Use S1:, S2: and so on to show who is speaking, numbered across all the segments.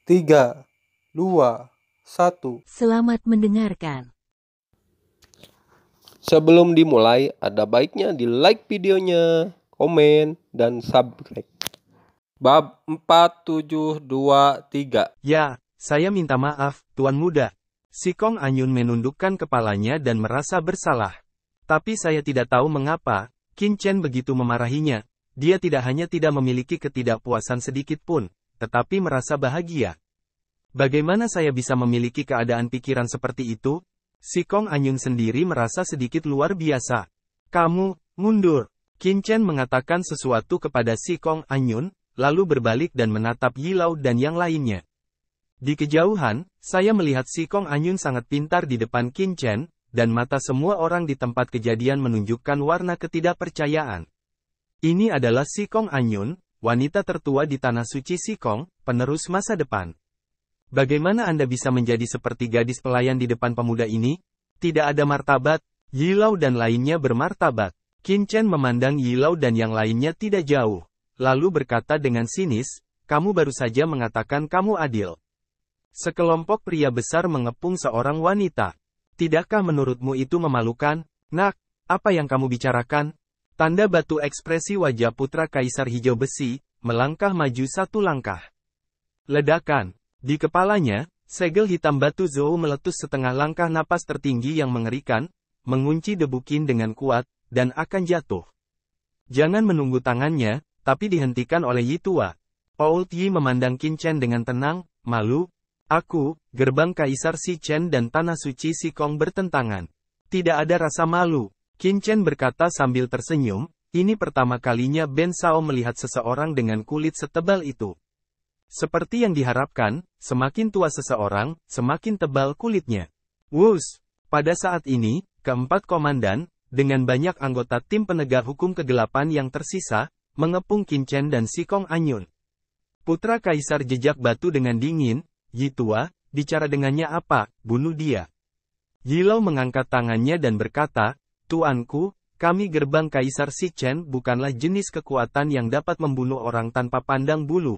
S1: 3, 2, 1.
S2: Selamat mendengarkan.
S3: Sebelum dimulai, ada baiknya di like videonya, komen, dan subscribe. Bab 4723.
S4: Ya, saya minta maaf, Tuan Muda. Si Kong Anyun menundukkan kepalanya dan merasa bersalah. Tapi saya tidak tahu mengapa, Qin Chen begitu memarahinya. Dia tidak hanya tidak memiliki ketidakpuasan sedikit pun, tetapi merasa bahagia. Bagaimana saya bisa memiliki keadaan pikiran seperti itu? Si Kong Anyun sendiri merasa sedikit luar biasa. Kamu, mundur. Qin Chen mengatakan sesuatu kepada si Kong Anyun, lalu berbalik dan menatap Yi Lao dan yang lainnya. Di kejauhan, saya melihat si Kong Anyun sangat pintar di depan Qin Chen, dan mata semua orang di tempat kejadian menunjukkan warna ketidakpercayaan. Ini adalah si Kong Anyun, wanita tertua di tanah suci Si Kong, penerus masa depan. Bagaimana Anda bisa menjadi seperti gadis pelayan di depan pemuda ini? Tidak ada martabat. Yi Lao dan lainnya bermartabat. Qin Chen memandang Yi Lao dan yang lainnya tidak jauh. Lalu berkata dengan sinis, kamu baru saja mengatakan kamu adil. Sekelompok pria besar mengepung seorang wanita. Tidakkah menurutmu itu memalukan? Nak, apa yang kamu bicarakan? Tanda batu ekspresi wajah putra kaisar hijau besi, melangkah maju satu langkah. Ledakan. Di kepalanya, segel hitam batu Zou meletus setengah langkah napas tertinggi yang mengerikan, mengunci debu Qin dengan kuat, dan akan jatuh. Jangan menunggu tangannya, tapi dihentikan oleh Yi Tua. Old Yi memandang Qin Chen dengan tenang, malu. Aku, gerbang Kaisar Si Chen dan Tanah Suci Si Kong bertentangan. Tidak ada rasa malu. Qin Chen berkata sambil tersenyum, ini pertama kalinya Ben Sao melihat seseorang dengan kulit setebal itu. Seperti yang diharapkan, semakin tua seseorang, semakin tebal kulitnya. Wus! Pada saat ini, keempat komandan, dengan banyak anggota tim penegak hukum kegelapan yang tersisa, mengepung Qin Chen dan Si Kong Anyun. Putra Kaisar jejak batu dengan dingin, Yi Tua, bicara dengannya apa, bunuh dia. Yi Lao mengangkat tangannya dan berkata, Tuanku, kami gerbang Kaisar Si Chen bukanlah jenis kekuatan yang dapat membunuh orang tanpa pandang bulu.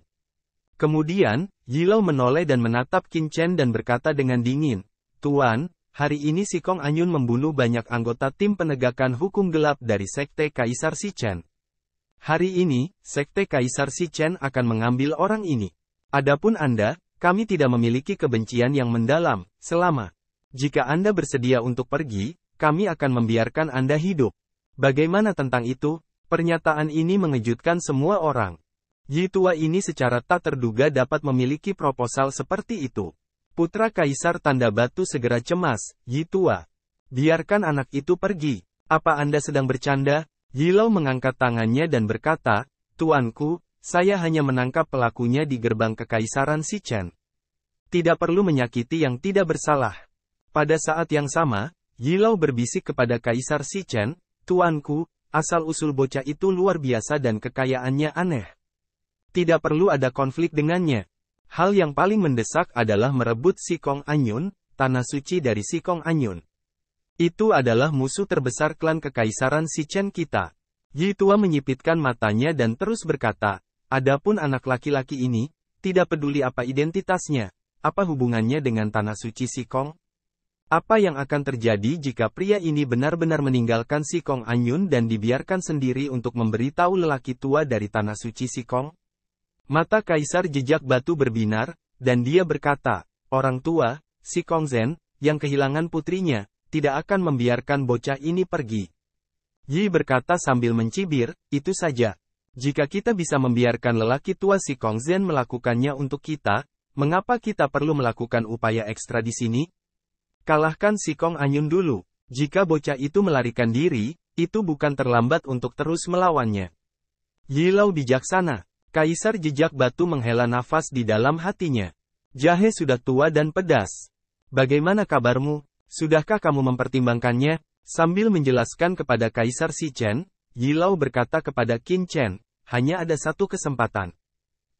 S4: Kemudian, Yi Lao menoleh dan menatap Qin Chen dan berkata dengan dingin, Tuan, hari ini Si Kong Anyun membunuh banyak anggota tim penegakan hukum gelap dari Sekte Kaisar Si Chen. Hari ini, Sekte Kaisar Si Chen akan mengambil orang ini. Adapun Anda, kami tidak memiliki kebencian yang mendalam, selama. Jika Anda bersedia untuk pergi, kami akan membiarkan Anda hidup. Bagaimana tentang itu? Pernyataan ini mengejutkan semua orang. Yi Tua ini secara tak terduga dapat memiliki proposal seperti itu. Putra Kaisar Tanda Batu segera cemas, Yi Tua. Biarkan anak itu pergi. Apa Anda sedang bercanda? Yi Lao mengangkat tangannya dan berkata, Tuanku, saya hanya menangkap pelakunya di gerbang kekaisaran Si Chen. Tidak perlu menyakiti yang tidak bersalah. Pada saat yang sama, Yi Lao berbisik kepada Kaisar Si Chen, Tuanku, asal-usul bocah itu luar biasa dan kekayaannya aneh. Tidak perlu ada konflik dengannya. Hal yang paling mendesak adalah merebut Si Kong Anyun, tanah suci dari Si Kong Anyun. Itu adalah musuh terbesar klan kekaisaran Si Chen kita. Yi Tua menyipitkan matanya dan terus berkata, adapun anak laki-laki ini, tidak peduli apa identitasnya, apa hubungannya dengan tanah suci Si Kong? Apa yang akan terjadi jika pria ini benar-benar meninggalkan Si Kong Anyun dan dibiarkan sendiri untuk memberitahu lelaki tua dari tanah suci Si Kong? Mata Kaisar jejak batu berbinar, dan dia berkata, orang tua, Si Kong Zhen, yang kehilangan putrinya, tidak akan membiarkan bocah ini pergi. Yi berkata sambil mencibir, itu saja. Jika kita bisa membiarkan lelaki tua Si Kong Zhen melakukannya untuk kita, mengapa kita perlu melakukan upaya ekstra di sini? Kalahkan Si Kong Anyun dulu. Jika bocah itu melarikan diri, itu bukan terlambat untuk terus melawannya. Yi Lao bijaksana. Kaisar jejak batu menghela nafas di dalam hatinya. Jahe sudah tua dan pedas. Bagaimana kabarmu? Sudahkah kamu mempertimbangkannya? Sambil menjelaskan kepada Kaisar Si Chen, Yi Lao berkata kepada Qin Chen, hanya ada satu kesempatan.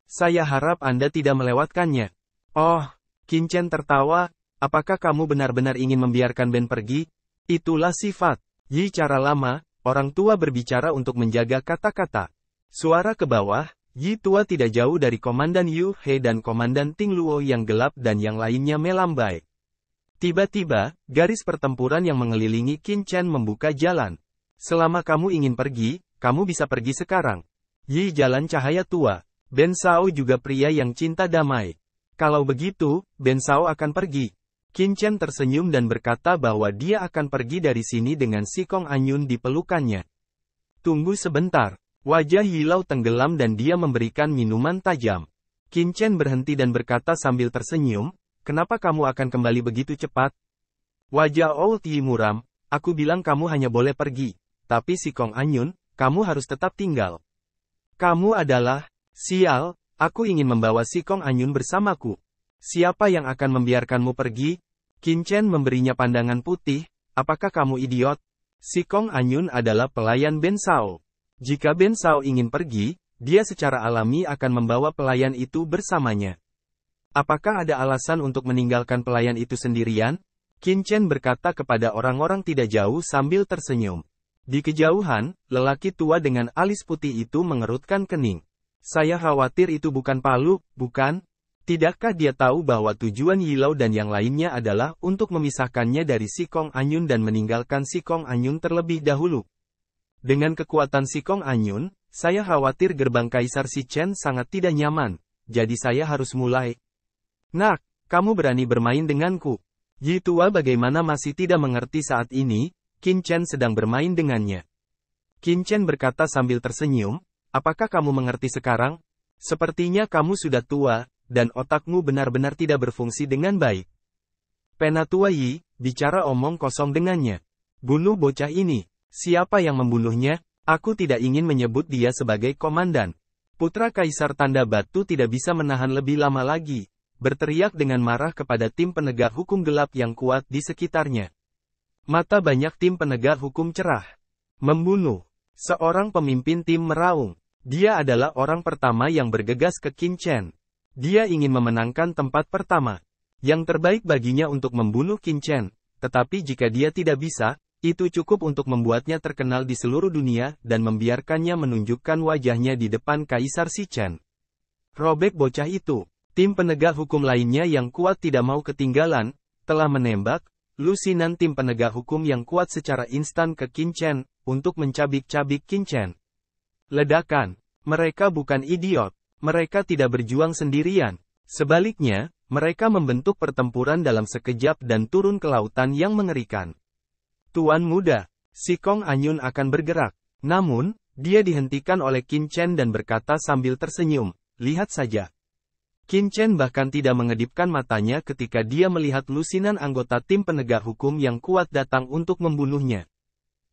S4: Saya harap Anda tidak melewatkannya. Oh, Qin Chen tertawa, apakah kamu benar-benar ingin membiarkan Ben pergi? Itulah sifat Yi cara lama, orang tua berbicara untuk menjaga kata-kata. Suara ke bawah, Yi Tua tidak jauh dari Komandan Yu He dan Komandan Ting Luo yang gelap dan yang lainnya melambai. Tiba-tiba, garis pertempuran yang mengelilingi Qin Chen membuka jalan. Selama kamu ingin pergi, kamu bisa pergi sekarang. Yi Jalan Cahaya Tua. Ben Sao juga pria yang cinta damai. Kalau begitu, Ben Sao akan pergi. Qin Chen tersenyum dan berkata bahwa dia akan pergi dari sini dengan Si Kong Anyun di pelukannya. Tunggu sebentar. Wajah Yi Lau tenggelam dan dia memberikan minuman tajam. Qin Chen berhenti dan berkata sambil tersenyum, kenapa kamu akan kembali begitu cepat? Wajah Old Yi muram, aku bilang kamu hanya boleh pergi. Tapi Si Kong Anyun, kamu harus tetap tinggal. Kamu adalah, sial, aku ingin membawa Si Kong Anyun bersamaku. Siapa yang akan membiarkanmu pergi? Qin Chen memberinya pandangan putih, apakah kamu idiot? Si Kong Anyun adalah pelayan Ben Sao. Jika Ben Sao ingin pergi, dia secara alami akan membawa pelayan itu bersamanya. Apakah ada alasan untuk meninggalkan pelayan itu sendirian? Qin Chen berkata kepada orang-orang tidak jauh sambil tersenyum. Di kejauhan, lelaki tua dengan alis putih itu mengerutkan kening. Saya khawatir itu bukan Palu, bukan? Tidakkah dia tahu bahwa tujuan Yi Lau dan yang lainnya adalah untuk memisahkannya dari Si Kong Anyun dan meninggalkan Si Kong Anyun terlebih dahulu? Dengan kekuatan Si Kong Anyun, saya khawatir gerbang Kaisar Si Chen sangat tidak nyaman, jadi saya harus mulai. Nak, kamu berani bermain denganku. Yi Tua bagaimana masih tidak mengerti saat ini, Qin Chen sedang bermain dengannya. Qin Chen berkata sambil tersenyum, apakah kamu mengerti sekarang? Sepertinya kamu sudah tua, dan otakmu benar-benar tidak berfungsi dengan baik. Penatua Yi, bicara omong kosong dengannya. Bunuh bocah ini. Siapa yang membunuhnya? Aku tidak ingin menyebut dia sebagai komandan. Putra Kaisar Tanda Batu tidak bisa menahan lebih lama lagi, berteriak dengan marah kepada tim penegak hukum gelap yang kuat di sekitarnya. Mata banyak tim penegak hukum cerah. Membunuh. Seorang pemimpin tim meraung. Dia adalah orang pertama yang bergegas ke Qin Chen. Dia ingin memenangkan tempat pertama. Yang terbaik baginya untuk membunuh Qin Chen, tetapi jika dia tidak bisa, itu cukup untuk membuatnya terkenal di seluruh dunia dan membiarkannya menunjukkan wajahnya di depan Kaisar Si Chen. Robek bocah itu. Tim penegak hukum lainnya yang kuat tidak mau ketinggalan, telah menembak, lusinan tim penegak hukum yang kuat secara instan ke Qin Chen, untuk mencabik-cabik Qin Chen. Ledakan. Mereka bukan idiot. Mereka tidak berjuang sendirian. Sebaliknya, mereka membentuk pertempuran dalam sekejap dan turun ke lautan yang mengerikan. Tuan muda, Si Kong Anyun akan bergerak. Namun, dia dihentikan oleh Qin Chen dan berkata sambil tersenyum, lihat saja. Qin Chen bahkan tidak mengedipkan matanya ketika dia melihat lusinan anggota tim penegak hukum yang kuat datang untuk membunuhnya.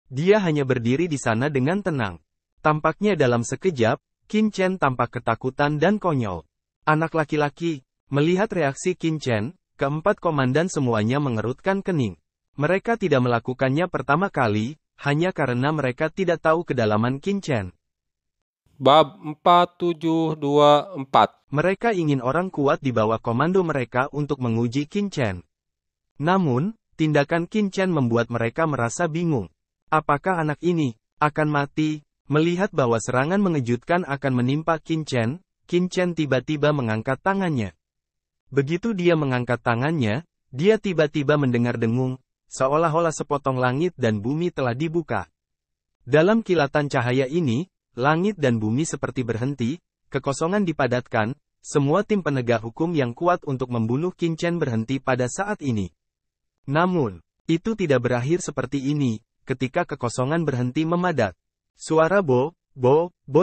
S4: Dia hanya berdiri di sana dengan tenang. Tampaknya dalam sekejap, Qin Chen tampak ketakutan dan konyol. Anak laki-laki, melihat reaksi Qin Chen, keempat komandan semuanya mengerutkan kening. Mereka tidak melakukannya pertama kali, hanya karena mereka tidak tahu kedalaman Qin Chen.
S3: Bab 4724.
S4: Mereka ingin orang kuat di bawah komando mereka untuk menguji Qin Chen. Namun, tindakan Qin Chen membuat mereka merasa bingung. Apakah anak ini akan mati? Melihat bahwa serangan mengejutkan akan menimpa Qin Chen tiba-tiba mengangkat tangannya. Begitu dia mengangkat tangannya, dia tiba-tiba mendengar dengung, seolah-olah sepotong langit dan bumi telah dibuka. Dalam kilatan cahaya ini, langit dan bumi seperti berhenti, kekosongan dipadatkan, semua tim penegak hukum yang kuat untuk membunuh Qin Chen berhenti pada saat ini. Namun, itu tidak berakhir seperti ini, ketika kekosongan berhenti memadat. Suara bo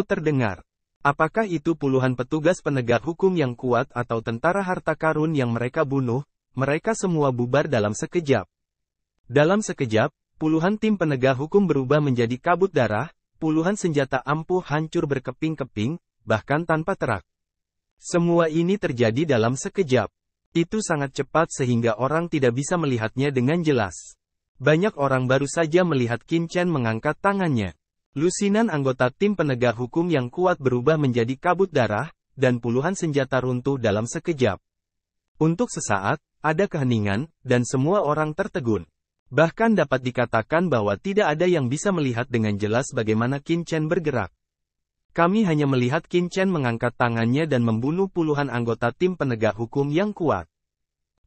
S4: terdengar. Apakah itu puluhan petugas penegak hukum yang kuat atau tentara harta karun yang mereka bunuh? Mereka semua bubar dalam sekejap. Dalam sekejap, puluhan tim penegak hukum berubah menjadi kabut darah, puluhan senjata ampuh hancur berkeping-keping, bahkan tanpa terak. Semua ini terjadi dalam sekejap. Itu sangat cepat sehingga orang tidak bisa melihatnya dengan jelas. Banyak orang baru saja melihat Qin Chen mengangkat tangannya. Lusinan anggota tim penegak hukum yang kuat berubah menjadi kabut darah, dan puluhan senjata runtuh dalam sekejap. Untuk sesaat, ada keheningan, dan semua orang tertegun. Bahkan dapat dikatakan bahwa tidak ada yang bisa melihat dengan jelas bagaimana Qin Chen bergerak. Kami hanya melihat Qin Chen mengangkat tangannya dan membunuh puluhan anggota tim penegak hukum yang kuat.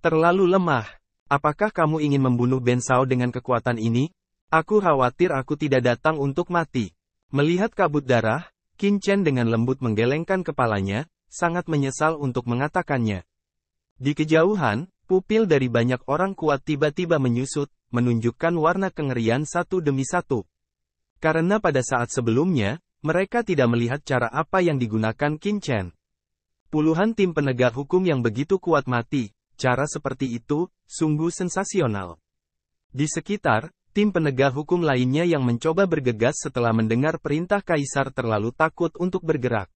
S4: Terlalu lemah. Apakah kamu ingin membunuh Ben Shao dengan kekuatan ini? Aku khawatir aku tidak datang untuk mati. Melihat kabut darah, Qin Chen dengan lembut menggelengkan kepalanya, sangat menyesal untuk mengatakannya. Di kejauhan, pupil dari banyak orang kuat tiba-tiba menyusut, menunjukkan warna kengerian satu demi satu. Karena pada saat sebelumnya, mereka tidak melihat cara apa yang digunakan Qin Chen. Puluhan tim penegak hukum yang begitu kuat mati, cara seperti itu, sungguh sensasional. Di sekitar, tim penegak hukum lainnya yang mencoba bergegas setelah mendengar perintah Kaisar terlalu takut untuk bergerak.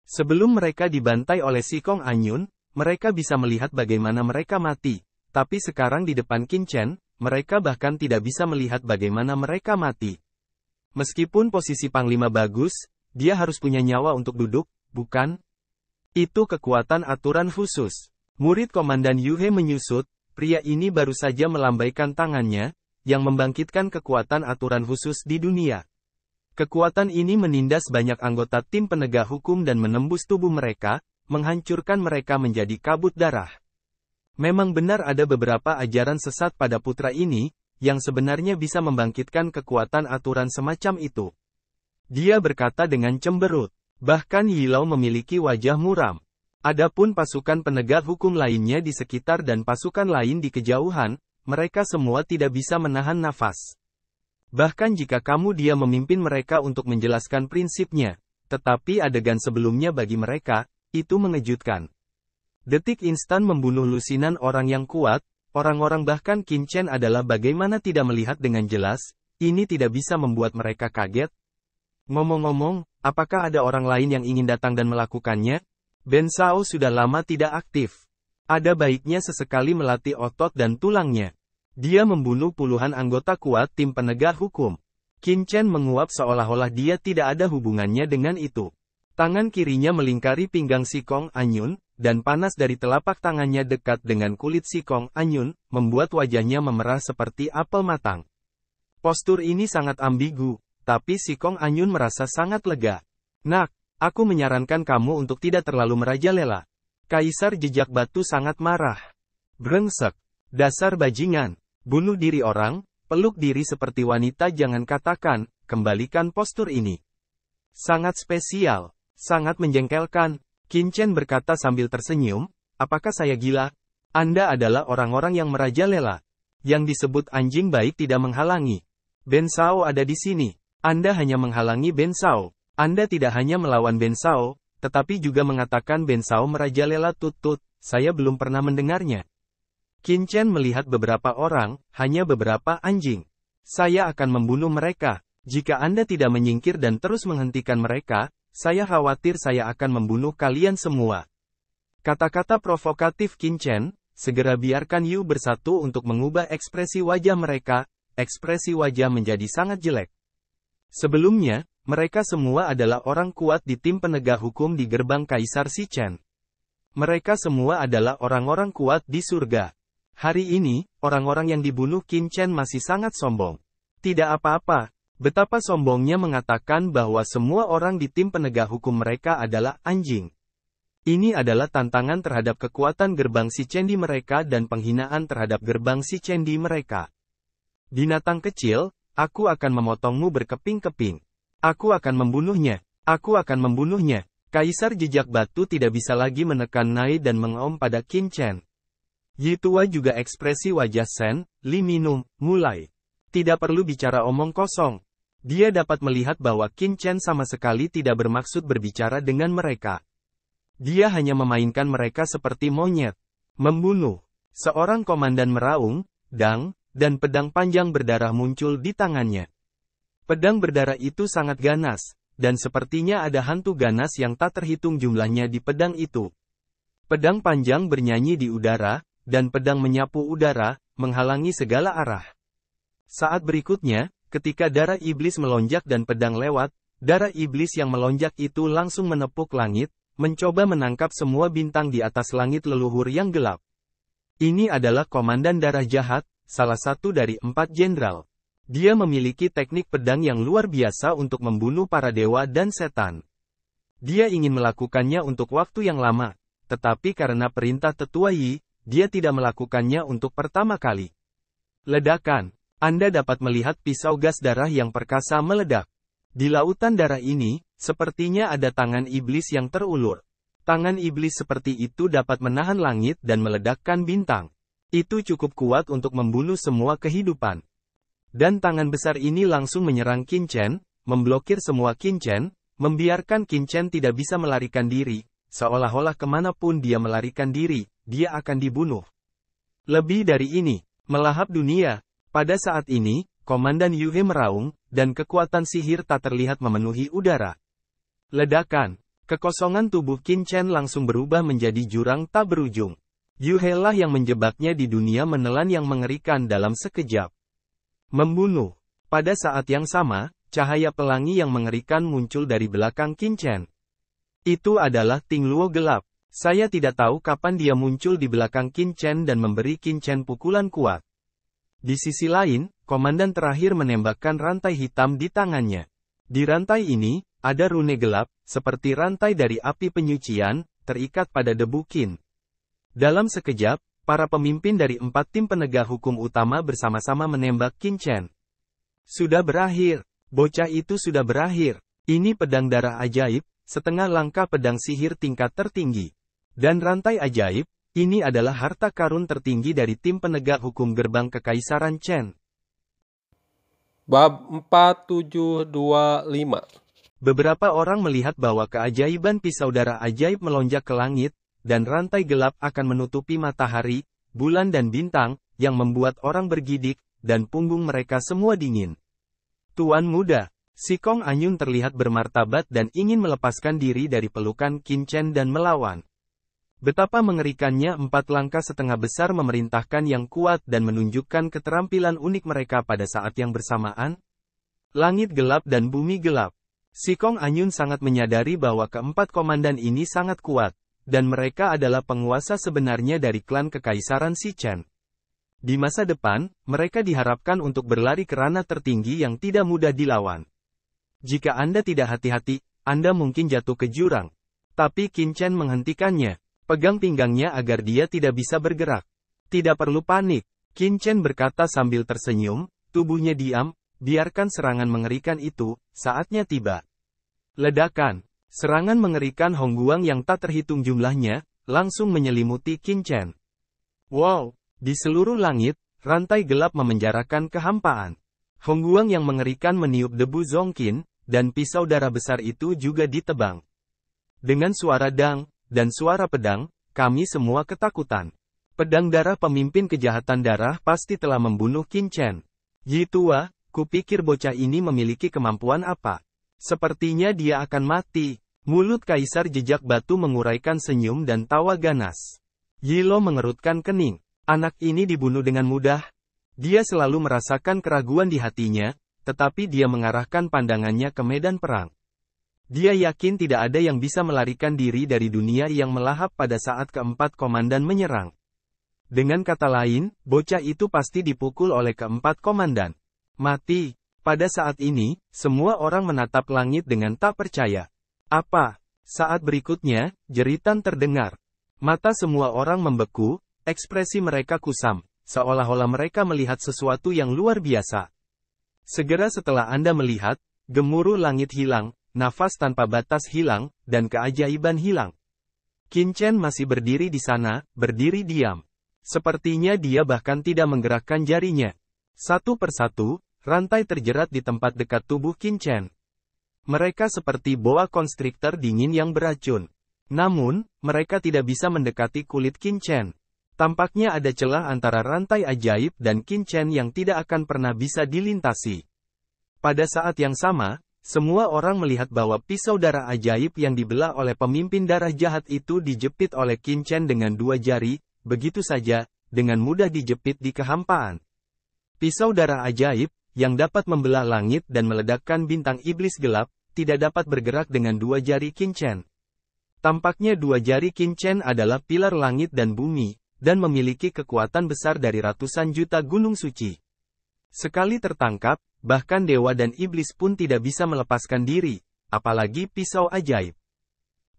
S4: Sebelum mereka dibantai oleh Si Kong Anyun, mereka bisa melihat bagaimana mereka mati, tapi sekarang di depan Qin Chen, mereka bahkan tidak bisa melihat bagaimana mereka mati. Meskipun posisi Panglima bagus, dia harus punya nyawa untuk duduk, bukan? Itu kekuatan aturan khusus. Murid Komandan Yu He menyusut, pria ini baru saja melambaikan tangannya, yang membangkitkan kekuatan aturan khusus di dunia. Kekuatan ini menindas banyak anggota tim penegak hukum dan menembus tubuh mereka, menghancurkan mereka menjadi kabut darah. Memang benar ada beberapa ajaran sesat pada putra ini, yang sebenarnya bisa membangkitkan kekuatan aturan semacam itu. Dia berkata dengan cemberut. Bahkan Yilau memiliki wajah muram. Adapun pasukan penegak hukum lainnya di sekitar dan pasukan lain di kejauhan, mereka semua tidak bisa menahan nafas. Bahkan jika dia memimpin mereka untuk menjelaskan prinsipnya, tetapi adegan sebelumnya bagi mereka, itu mengejutkan. Detik instan membunuh lusinan orang yang kuat, orang-orang bahkan Qin Chen adalah bagaimana tidak melihat dengan jelas, ini tidak bisa membuat mereka kaget. Ngomong-ngomong, apakah ada orang lain yang ingin datang dan melakukannya? Ben Shao sudah lama tidak aktif. Ada baiknya sesekali melatih otot dan tulangnya. Dia membunuh puluhan anggota kuat tim penegak hukum. Qin Chen menguap seolah-olah dia tidak ada hubungannya dengan itu. Tangan kirinya melingkari pinggang Si Kong Anyun, dan panas dari telapak tangannya dekat dengan kulit Si Kong Anyun, membuat wajahnya memerah seperti apel matang. Postur ini sangat ambigu, tapi Si Kong Anyun merasa sangat lega. Nak, aku menyarankan kamu untuk tidak terlalu merajalela. Kaisar Jejak Batu sangat marah. Brengsek. Dasar bajingan. Bunuh diri orang, peluk diri seperti wanita jangan katakan, kembalikan postur ini. Sangat spesial. Sangat menjengkelkan. Qin Chen berkata sambil tersenyum, apakah saya gila? Anda adalah orang-orang yang merajalela. Yang disebut anjing baik tidak menghalangi. Ben Shao ada di sini. Anda hanya menghalangi Ben Shao. Anda tidak hanya melawan Ben Shao, tetapi juga mengatakan Ben Shao merajalela tut-tut, saya belum pernah mendengarnya. Qin Chen melihat beberapa orang, hanya beberapa anjing. Saya akan membunuh mereka. Jika Anda tidak menyingkir dan terus menghentikan mereka, saya khawatir saya akan membunuh kalian semua. Kata-kata provokatif Qin Chen, segera biarkan Yu bersatu untuk mengubah ekspresi wajah mereka, ekspresi wajah menjadi sangat jelek. Sebelumnya, mereka semua adalah orang kuat di tim penegak hukum di gerbang Kaisar Shichen. Mereka semua adalah orang-orang kuat di surga. Hari ini, orang-orang yang dibunuh Qin Chen masih sangat sombong. Tidak apa-apa. Betapa sombongnya mengatakan bahwa semua orang di tim penegak hukum mereka adalah anjing. Ini adalah tantangan terhadap kekuatan gerbang Shichen di mereka dan penghinaan terhadap gerbang Shichen di mereka. Binatang kecil, aku akan memotongmu berkeping-keping. Aku akan membunuhnya. Aku akan membunuhnya. Kaisar Jejak Batu tidak bisa lagi menekan Nai dan mengaum pada Qin Chen. Yitua juga ekspresi wajah Sen, Li minum, mulai. Tidak perlu bicara omong kosong. Dia dapat melihat bahwa Qin Chen sama sekali tidak bermaksud berbicara dengan mereka. Dia hanya memainkan mereka seperti monyet. Membunuh. Seorang komandan meraung, dang, dan pedang panjang berdarah muncul di tangannya. Pedang berdarah itu sangat ganas, dan sepertinya ada hantu ganas yang tak terhitung jumlahnya di pedang itu. Pedang panjang bernyanyi di udara, dan pedang menyapu udara, menghalangi segala arah. Saat berikutnya, ketika darah iblis melonjak dan pedang lewat, darah iblis yang melonjak itu langsung menepuk langit, mencoba menangkap semua bintang di atas langit leluhur yang gelap. Ini adalah komandan darah jahat, salah satu dari 4 jenderal. Dia memiliki teknik pedang yang luar biasa untuk membunuh para dewa dan setan. Dia ingin melakukannya untuk waktu yang lama, tetapi karena perintah Tetua Yi, dia tidak melakukannya untuk pertama kali. Ledakan. Anda dapat melihat pisau gas darah yang perkasa meledak. Di lautan darah ini, sepertinya ada tangan iblis yang terulur. Tangan iblis seperti itu dapat menahan langit dan meledakkan bintang. Itu cukup kuat untuk membunuh semua kehidupan. Dan tangan besar ini langsung menyerang Qin Chen, memblokir semua Qin Chen, membiarkan Qin Chen tidak bisa melarikan diri, seolah-olah kemanapun dia melarikan diri, dia akan dibunuh. Lebih dari ini, melahap dunia. Pada saat ini, Komandan Yu He meraung, dan kekuatan sihir tak terlihat memenuhi udara. Ledakan. Kekosongan tubuh Qin Chen langsung berubah menjadi jurang tak berujung. Yu He lah yang menjebaknya di dunia menelan yang mengerikan dalam sekejap. Membunuh. Pada saat yang sama, cahaya pelangi yang mengerikan muncul dari belakang Qin Chen. Itu adalah Ting Luo gelap. Saya tidak tahu kapan dia muncul di belakang Qin Chen dan memberi Qin Chen pukulan kuat. Di sisi lain, komandan terakhir menembakkan rantai hitam di tangannya. Di rantai ini, ada rune gelap, seperti rantai dari api penyucian, terikat pada debu Qin. Dalam sekejap, para pemimpin dari 4 tim penegak hukum utama bersama-sama menembak Qin Chen. Sudah berakhir. Bocah itu sudah berakhir. Ini pedang darah ajaib, setengah langkah pedang sihir tingkat tertinggi. Dan rantai ajaib, ini adalah harta karun tertinggi dari tim penegak hukum gerbang Kekaisaran Chen.
S3: Bab 4725.
S4: Beberapa orang melihat bahwa keajaiban pisau darah ajaib melonjak ke langit, dan rantai gelap akan menutupi matahari, bulan dan bintang, yang membuat orang bergidik, dan punggung mereka semua dingin. Tuan muda, Si Kong Anyun terlihat bermartabat dan ingin melepaskan diri dari pelukan Qin Chen dan melawan. Betapa mengerikannya 4 langkah setengah besar memerintahkan yang kuat dan menunjukkan keterampilan unik mereka pada saat yang bersamaan. Langit gelap dan bumi gelap. Si Kong Anyun sangat menyadari bahwa keempat komandan ini sangat kuat, dan mereka adalah penguasa sebenarnya dari klan Kekaisaran Si Chen. Di masa depan, mereka diharapkan untuk berlari ke ranah tertinggi yang tidak mudah dilawan. Jika Anda tidak hati-hati, Anda mungkin jatuh ke jurang. Tapi Qin Chen menghentikannya. Pegang pinggangnya agar dia tidak bisa bergerak. Tidak perlu panik, Qin Chen berkata sambil tersenyum, tubuhnya diam, biarkan serangan mengerikan itu, saatnya tiba. Ledakan. Serangan mengerikan Hong Guang yang tak terhitung jumlahnya, langsung menyelimuti Qin Chen. Wow! Di seluruh langit, rantai gelap memenjarakan kehampaan. Hong Guang yang mengerikan meniup debu Zongqin, dan pisau darah besar itu juga ditebang. Dengan suara dang, dan suara pedang, kami semua ketakutan. Pedang darah pemimpin kejahatan darah pasti telah membunuh Qin Chen. Yi tua, kupikir bocah ini memiliki kemampuan apa? Sepertinya dia akan mati. Mulut Kaisar Jejak Batu menguraikan senyum dan tawa ganas. Yi Lo mengerutkan kening. Anak ini dibunuh dengan mudah. Dia selalu merasakan keraguan di hatinya, tetapi dia mengarahkan pandangannya ke medan perang. Dia yakin tidak ada yang bisa melarikan diri dari dunia yang melahap pada saat keempat komandan menyerang. Dengan kata lain, bocah itu pasti dipukul oleh keempat komandan. Mati. Pada saat ini, semua orang menatap langit dengan tak percaya. Apa? Saat berikutnya, jeritan terdengar. Mata semua orang membeku, ekspresi mereka kusam, seolah-olah mereka melihat sesuatu yang luar biasa. Segera setelah Anda melihat, gemuruh langit hilang, nafas tanpa batas hilang, dan keajaiban hilang. Qin Chen masih berdiri di sana, berdiri diam. Sepertinya dia bahkan tidak menggerakkan jarinya. Satu persatu, rantai terjerat di tempat dekat tubuh Qin Chen. Mereka seperti boa konstriktor dingin yang beracun. Namun, mereka tidak bisa mendekati kulit Qin Chen. Tampaknya ada celah antara rantai ajaib dan Qin Chen yang tidak akan pernah bisa dilintasi. Pada saat yang sama, semua orang melihat bahwa pisau darah ajaib yang dibelah oleh pemimpin darah jahat itu dijepit oleh Qin Chen dengan 2 jari, begitu saja, dengan mudah dijepit di kehampaan. Pisau darah ajaib, yang dapat membelah langit dan meledakkan bintang iblis gelap, tidak dapat bergerak dengan 2 jari Qin Chen. Tampaknya 2 jari Qin Chen adalah pilar langit dan bumi, dan memiliki kekuatan besar dari ratusan juta gunung suci. Sekali tertangkap, bahkan dewa dan iblis pun tidak bisa melepaskan diri, apalagi pisau ajaib.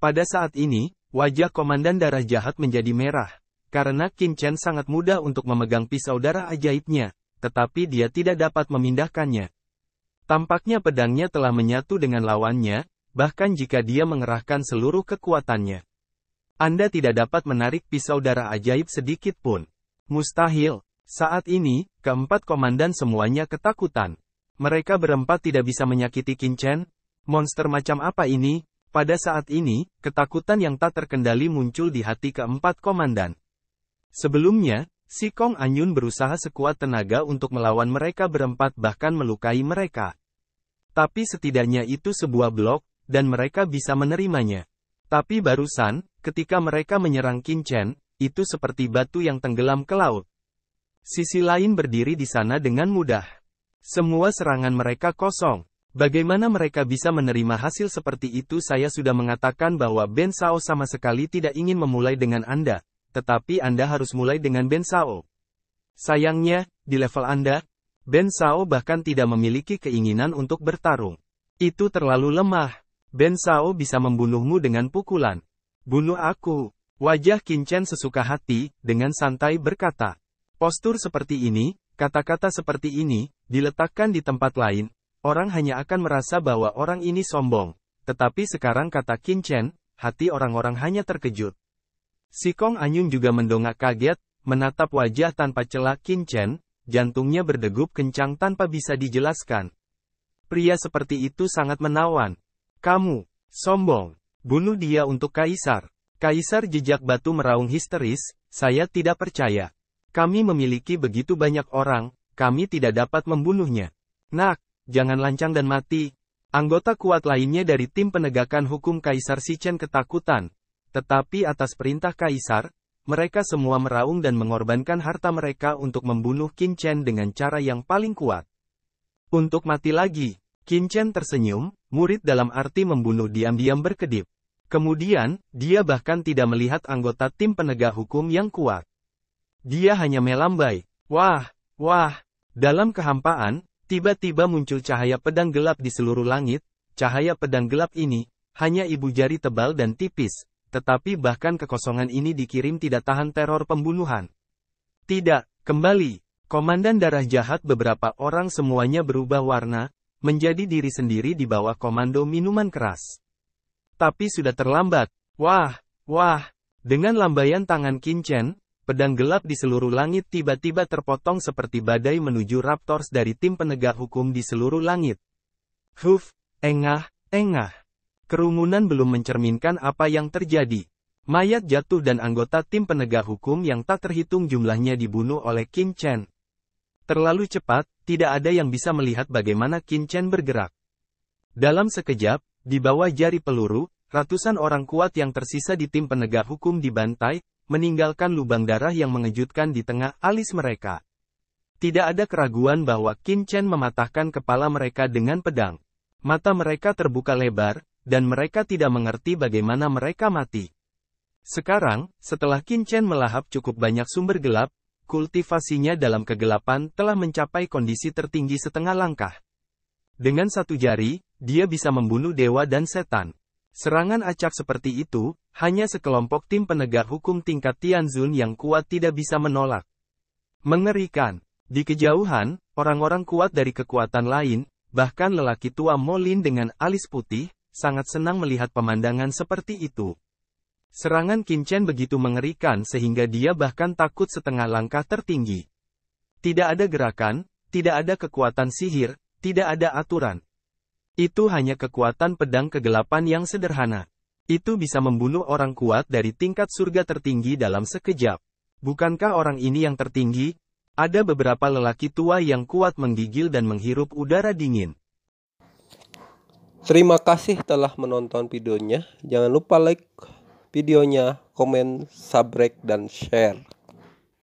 S4: Pada saat ini, wajah Komandan Darah Jahat menjadi merah, karena Qin Chen sangat mudah untuk memegang pisau darah ajaibnya, tetapi dia tidak dapat memindahkannya. Tampaknya pedangnya telah menyatu dengan lawannya, bahkan jika dia mengerahkan seluruh kekuatannya. Anda tidak dapat menarik pisau darah ajaib sedikit pun. Mustahil. Saat ini, keempat komandan semuanya ketakutan. Mereka berempat tidak bisa menyakiti Qin Chen. Monster macam apa ini? Pada saat ini, ketakutan yang tak terkendali muncul di hati keempat komandan. Sebelumnya, Si Kong Anyun berusaha sekuat tenaga untuk melawan mereka berempat bahkan melukai mereka. Tapi setidaknya itu sebuah blok, dan mereka bisa menerimanya. Tapi barusan, ketika mereka menyerang Qin Chen, itu seperti batu yang tenggelam ke laut. Sisi lain berdiri di sana dengan mudah. Semua serangan mereka kosong. Bagaimana mereka bisa menerima hasil seperti itu? Saya sudah mengatakan bahwa Ben Sao sama sekali tidak ingin memulai dengan Anda, tetapi Anda harus mulai dengan Ben Sao. Sayangnya, di level Anda, Ben Sao bahkan tidak memiliki keinginan untuk bertarung. Itu terlalu lemah. Ben Sao bisa membunuhmu dengan pukulan. Bunuh aku. Wajah Qin Chen sesuka hati, dengan santai berkata. Postur seperti ini, kata-kata seperti ini, diletakkan di tempat lain, orang hanya akan merasa bahwa orang ini sombong. Tetapi sekarang kata Qin Chen, hati orang-orang hanya terkejut. Si Kong Anyun juga mendongak kaget, menatap wajah tanpa celah Qin Chen, jantungnya berdegup kencang tanpa bisa dijelaskan. Pria seperti itu sangat menawan. Kamu, sombong, bunuh dia untuk Kaisar. Kaisar jejak batu meraung histeris, saya tidak percaya. Kami memiliki begitu banyak orang, kami tidak dapat membunuhnya. Nak, jangan lancang dan mati. Anggota kuat lainnya dari tim penegakan hukum Kaisar Shichen ketakutan. Tetapi atas perintah Kaisar, mereka semua meraung dan mengorbankan harta mereka untuk membunuh Qin Chen dengan cara yang paling kuat. Untuk mati lagi, Qin Chen tersenyum, murid dalam arti membunuh diam-diam berkedip. Kemudian, dia bahkan tidak melihat anggota tim penegak hukum yang kuat. Dia hanya melambai. Wah, wah. Dalam kehampaan, tiba-tiba muncul cahaya pedang gelap di seluruh langit. Cahaya pedang gelap ini, hanya ibu jari tebal dan tipis. Tetapi bahkan kekosongan ini dikirim tidak tahan teror pembunuhan. Tidak, kembali. Komandan Darah Jahat beberapa orang semuanya berubah warna, menjadi diri sendiri di bawah komando minuman keras. Tapi sudah terlambat. Wah, wah. Dengan lambaian tangan Qin Chen, pedang gelap di seluruh langit tiba-tiba terpotong seperti badai menuju Raptors dari tim penegak hukum di seluruh langit. Huf, engah, engah. Kerumunan belum mencerminkan apa yang terjadi. Mayat jatuh dan anggota tim penegak hukum yang tak terhitung jumlahnya dibunuh oleh Qin Chen. Terlalu cepat, tidak ada yang bisa melihat bagaimana Qin Chen bergerak. Dalam sekejap, di bawah jari peluru, ratusan orang kuat yang tersisa di tim penegak hukum dibantai, meninggalkan lubang darah yang mengejutkan di tengah alis mereka. Tidak ada keraguan bahwa Qin Chen mematahkan kepala mereka dengan pedang. Mata mereka terbuka lebar, dan mereka tidak mengerti bagaimana mereka mati. Sekarang, setelah Qin Chen melahap cukup banyak sumber gelap, kultivasinya dalam kegelapan telah mencapai kondisi tertinggi setengah langkah. Dengan satu jari, dia bisa membunuh dewa dan setan. Serangan acak seperti itu, hanya sekelompok tim penegak hukum tingkat Tianzun yang kuat tidak bisa menolak. Mengerikan. Di kejauhan, orang-orang kuat dari kekuatan lain, bahkan lelaki tua Molin dengan alis putih, sangat senang melihat pemandangan seperti itu. Serangan Qin Chen begitu mengerikan sehingga dia bahkan takut setengah langkah tertinggi. Tidak ada gerakan, tidak ada kekuatan sihir, tidak ada aturan. Itu hanya kekuatan pedang kegelapan yang sederhana. Itu bisa membunuh orang kuat dari tingkat surga tertinggi dalam sekejap. Bukankah orang ini yang tertinggi? Ada beberapa lelaki tua yang kuat menggigil dan menghirup udara dingin.
S3: Terima kasih telah menonton videonya. Jangan lupa like videonya, komen, subscribe, dan share.